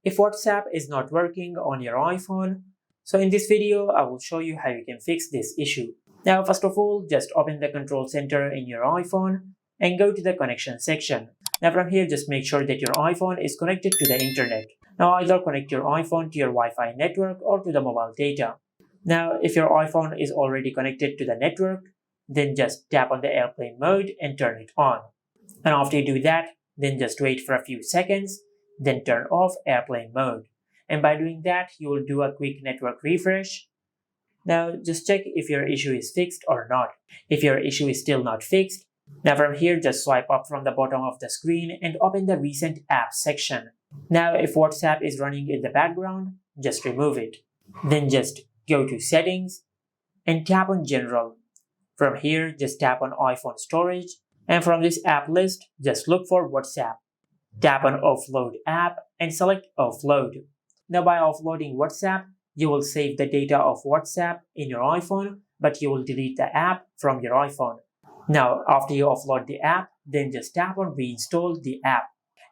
if WhatsApp is not working on your iPhone. So in this video, I will show you how you can fix this issue. Now, first of all, just open the control center in your iPhone and go to the connection section. Now from here, just make sure that your iPhone is connected to the internet. Now either connect your iPhone to your Wi-Fi network or to the mobile data. Now, if your iPhone is already connected to the network, then just tap on the airplane mode and turn it on. And after you do that, then just wait for a few seconds, then turn off airplane mode. And by doing that, you will do a quick network refresh. Now just check if your issue is fixed or not. If your issue is still not fixed, now from here just swipe up from the bottom of the screen and open the recent apps section. Now if WhatsApp is running in the background, just remove it. Then just go to settings and tap on general. From here just tap on iPhone storage, and from this app list just look for WhatsApp. Tap on offload app and select offload. Now by offloading WhatsApp, you will save the data of WhatsApp in your iPhone, but you will delete the app from your iPhone. Now after you offload the app, then just tap on reinstall the app.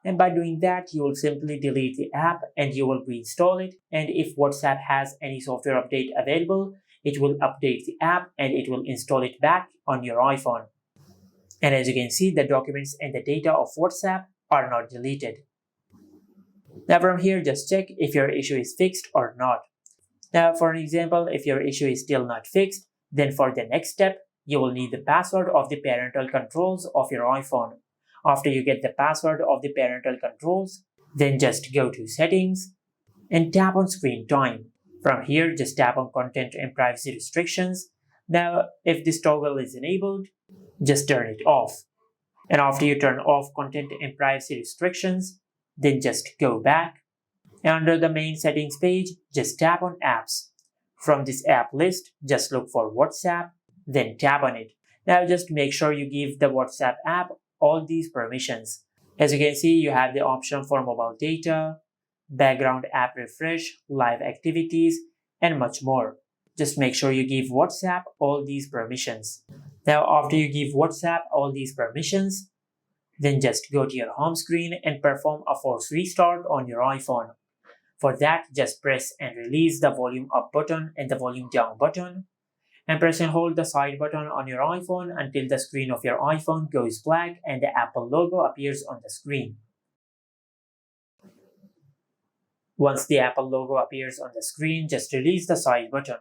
And by doing that, you will simply delete the app and you will reinstall it. And if WhatsApp has any software update available, it will update the app and it will install it back on your iPhone. And as you can see, the documents and the data of WhatsApp are not deleted. Now from here, just check if your issue is fixed or not. Now for an example, if your issue is still not fixed, then for the next step, you will need the password of the parental controls of your iPhone. After you get the password of the parental controls, then just go to settings and tap on screen time. From here, just tap on content and privacy restrictions. Now, if this toggle is enabled, just turn it off. And after you turn off content and privacy restrictions, then just go back. And under the main settings page, just tap on apps. From this app list, just look for WhatsApp, then tap on it. Now just make sure you give the WhatsApp app all these permissions. As you can see, you have the option for mobile data, background app refresh, live activities, and much more. Just make sure you give WhatsApp all these permissions. Now after you give WhatsApp all these permissions, then just go to your home screen and perform a force restart on your iPhone. For that, just press and release the volume up button and the volume down button, and press and hold the side button on your iPhone until the screen of your iPhone goes black and the Apple logo appears on the screen. Once the Apple logo appears on the screen, just release the side button.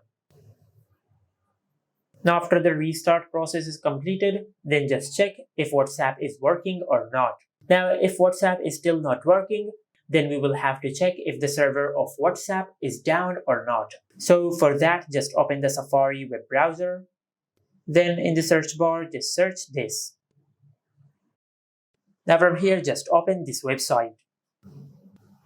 Now after the restart process is completed, then just check if WhatsApp is working or not. Now if WhatsApp is still not working, then we will have to check if the server of WhatsApp is down or not. So for that, just open the Safari web browser. Then in the search bar, just search this. Now from here, just open this website.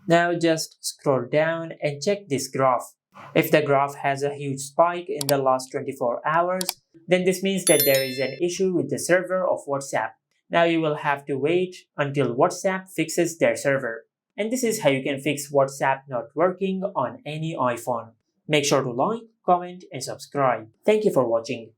Now just scroll down and check this graph. If the graph has a huge spike in the last 24 hours, then this means that there is an issue with the server of WhatsApp. Now you will have to wait until WhatsApp fixes their server. And this is how you can fix WhatsApp not working on any iPhone. Make sure to like, comment, and subscribe. Thank you for watching.